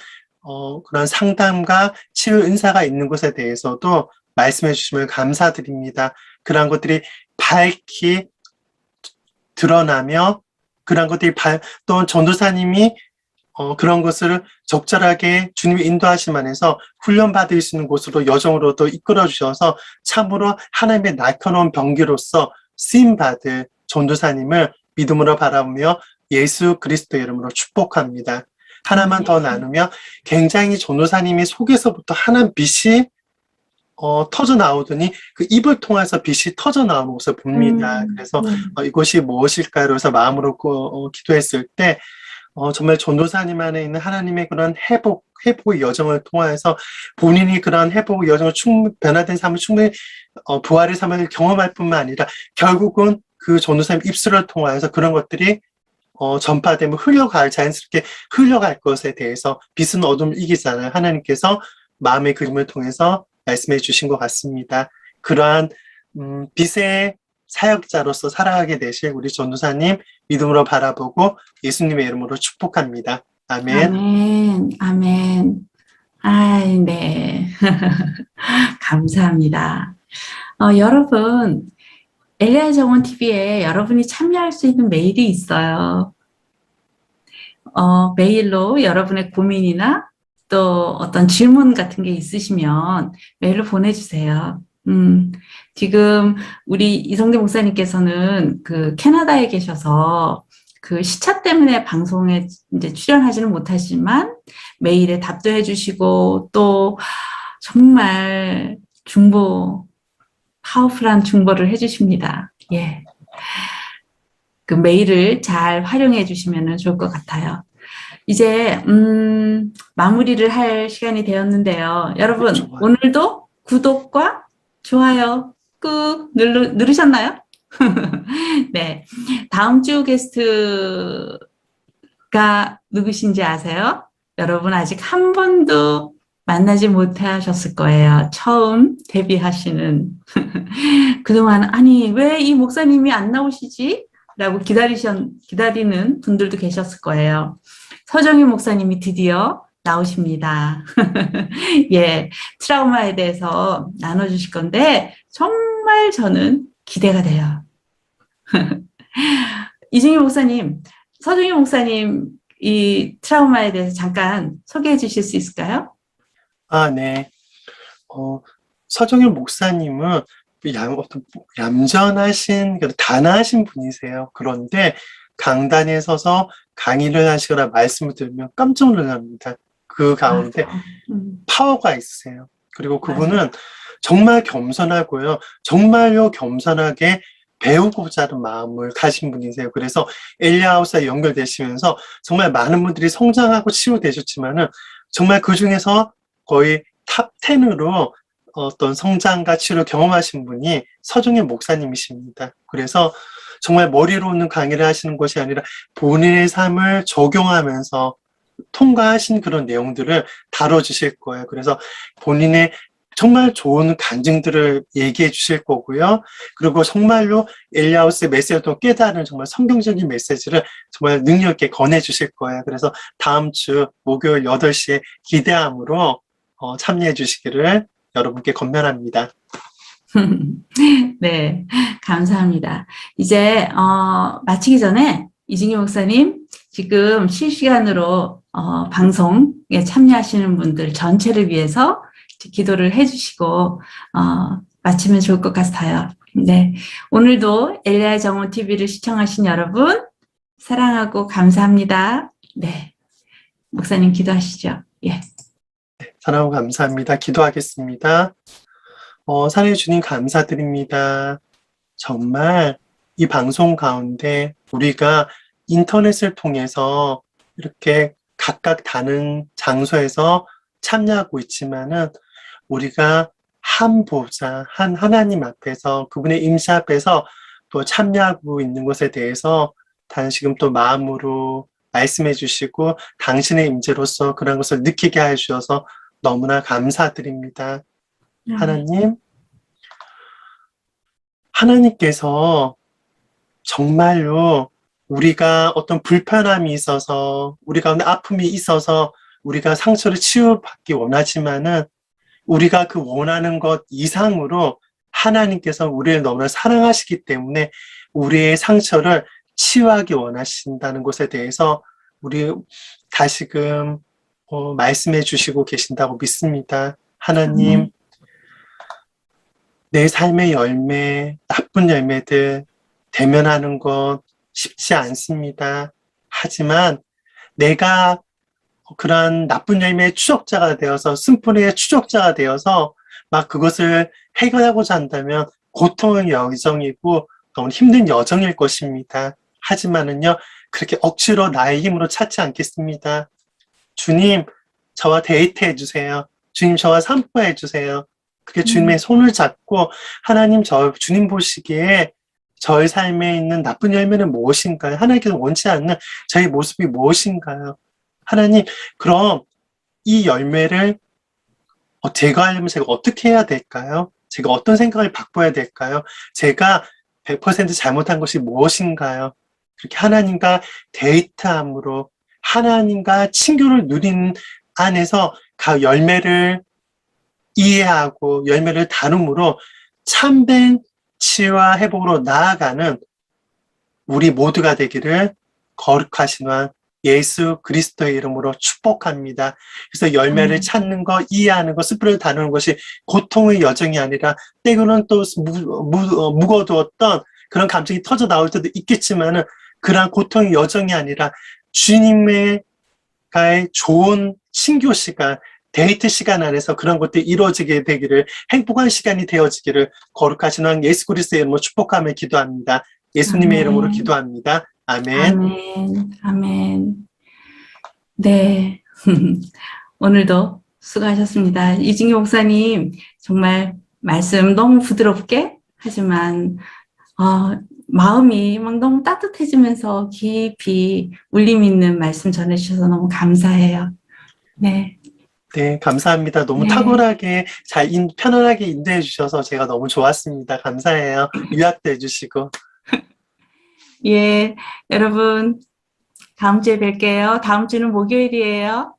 상담과 치유 은사가 있는 것에 대해서도 말씀해 주시면 감사드립니다. 그러한 것들이 밝히 드러나며 그러한 것들이 또 전도사님이 그런 것을 적절하게 주님의 인도하심 안에서 훈련받을 수 있는 곳으로 여정으로도 이끌어 주셔서 참으로 하나님의 날카로운 병기로서 쓰임받을 전도사님을 믿음으로 바라보며 예수 그리스도 이름으로 축복합니다. 하나만 더 나누며 굉장히 전도사님이 속에서부터 하나님 빛이 터져 나오더니 그 입을 통해서 빛이 터져 나오는 것을 봅니다. 그래서 이것이 무엇일까요? 해서 마음으로 기도했을 때 정말 전도사님 안에 있는 하나님의 그런 회복의 여정을 통해서 본인이 그런 회복의 여정을 변화된 삶을 충분히 부활의 삶을 경험할 뿐만 아니라 결국은 그 전도사님 입술을 통해서 그런 것들이 전파되면 자연스럽게 흘러갈 것에 대해서 빛은 어둠을 이기잖아요. 하나님께서 마음의 그림을 통해서 말씀해 주신 것 같습니다. 그러한 빛의 사역자로서 살아가게 되실 우리 전도사님 믿음으로 바라보고 예수님의 이름으로 축복합니다. 아멘. 아멘. 아멘. 아이, 네. 감사합니다. 여러분, 엘리야 정원 TV에 여러분이 참여할 수 있는 메일이 있어요. 메일로 여러분의 고민이나 또 어떤 질문 같은 게 있으시면 메일로 보내주세요. 지금 우리 이성대 목사님께서는 그 캐나다에 계셔서 그 시차 때문에 방송에 이제 출연하지는 못하지만 메일에 답도 해주시고 또 정말 파워풀한 중보를 해주십니다. 예. 그 메일을 잘 활용해 주시면 좋을 것 같아요. 이제 마무리를 할 시간이 되었는데요. 여러분, 좋아요. 오늘도 구독과 좋아요 꾹 누르셨나요? 네. 다음 주 게스트가 누구신지 아세요? 여러분 아직 한 번도 만나지 못하셨을 거예요. 처음 데뷔하시는. 그동안 아니 왜 이 목사님이 안 나오시지? 라고 기다리는 분들도 계셨을 거예요. 서정희 목사님이 드디어 나오십니다. 예, 트라우마에 대해서 나눠주실 건데 정말 저는 기대가 돼요. 이승희 목사님, 서중희 목사님 이 트라우마에 대해서 잠깐 소개해 주실 수 있을까요? 아, 네. 서정일 목사님은 어떤 얌전하신, 단아하신 분이세요. 그런데 강단에 서서 강의를 하시거나 말씀을 들으면 깜짝 놀랍니다. 그 가운데 맞아. 파워가 있으세요. 그리고 그분은 맞아. 정말 겸손하고요. 정말요 겸손하게 배우고자 하는 마음을 가진 분이세요. 그래서 엘리아우스와 연결되시면서 정말 많은 분들이 성장하고 치유되셨지만은 정말 그 중에서 거의 탑 10으로 어떤 성장과 치유를 경험하신 분이 서중현 목사님이십니다. 그래서 정말 머리로는 강의를 하시는 것이 아니라 본인의 삶을 적용하면서 통과하신 그런 내용들을 다뤄주실 거예요. 그래서 본인의 정말 좋은 간증들을 얘기해 주실 거고요. 그리고 정말로 엘리아우스의 메시지를 통해 깨달은 정말 성경적인 메시지를 정말 능력 있게 권해 주실 거예요. 그래서 다음 주 목요일 8시에 기대함으로 참여해 주시기를 여러분께 권면합니다. 네, 감사합니다. 이제 마치기 전에 이진규 목사님 지금 실시간으로 방송에 참여하시는 분들 전체를 위해서 기도를 해주시고 마치면 좋을 것 같아요. 네, 오늘도 엘리야 정오 TV를 시청하신 여러분 사랑하고 감사합니다. 네, 목사님 기도하시죠. 예. 사랑하고 감사합니다. 기도하겠습니다. 사랑해 주님 감사드립니다. 정말 이 방송 가운데 우리가 인터넷을 통해서 이렇게 각각 다른 장소에서 참여하고 있지만은 우리가 한 보좌, 한 하나님 앞에서 그분의 임시 앞에서 또 참여하고 있는 것에 대해서 다시금 또 마음으로 말씀해 주시고 당신의 임재로서 그런 것을 느끼게 해 주셔서 너무나 감사드립니다. 하나님, 하나님께서 정말로 우리가 어떤 불편함이 있어서 우리 가운데 아픔이 있어서 우리가 상처를 치유받기 원하지만은 우리가 그 원하는 것 이상으로 하나님께서 우리를 너무나 사랑하시기 때문에 우리의 상처를 치유하기 원하신다는 것에 대해서 우리 다시금 말씀해 주시고 계신다고 믿습니다. 하나님, 내 삶의 열매, 나쁜 열매들 대면하는 것 쉽지 않습니다. 하지만 내가 그런 나쁜 열매의 추적자가 되어서 쓴뿌리의 추적자가 되어서 막 그것을 해결하고자 한다면 고통의 여정이고 너무 힘든 여정일 것입니다. 하지만은요, 그렇게 억지로 나의 힘으로 찾지 않겠습니다. 주님, 저와 데이트해 주세요. 주님, 저와 산보해 주세요. 그게 주님의 손을 잡고 하나님, 주님 보시기에 저의 삶에 있는 나쁜 열매는 무엇인가요? 하나님께서 원치 않는 저의 모습이 무엇인가요? 하나님, 그럼 이 열매를 제거하려면 제가 어떻게 해야 될까요? 제가 어떤 생각을 바꿔야 될까요? 제가 100% 잘못한 것이 무엇인가요? 그렇게 하나님과 데이트함으로 하나님과 친교를 누리는 안에서 그 열매를 이해하고 열매를 다룸으로 참된 치유와 회복으로 나아가는 우리 모두가 되기를 거룩하신 왕 예수 그리스도의 이름으로 축복합니다. 그래서 열매를 찾는 것, 이해하는 것, 스프를 다루는 것이 고통의 여정이 아니라 때로는 또 묵어두었던 그런 감정이 터져 나올 때도 있겠지만은 그러한 고통의 여정이 아니라 주님의 좋은 친교 시간, 데이트 시간 안에서 그런 것들이 이루어지게 되기를 행복한 시간이 되어지기를 거룩하신 왕 예수 그리스도의 이름으로 축복하며 기도합니다. 예수님의 이름으로 기도합니다. 아멘. 아멘. 아멘. 네. 오늘도 수고하셨습니다. 이진규 목사님, 정말 말씀 너무 부드럽게, 하지만, 마음이 막 너무 따뜻해지면서 깊이 울림 있는 말씀 전해주셔서 너무 감사해요. 네. 네, 감사합니다. 너무 탁월하게 편안하게 인도해 주셔서 제가 너무 좋았습니다. 감사해요. 유학도 해주시고. 예, 여러분, 다음 주에 뵐게요. 다음 주는 목요일이에요.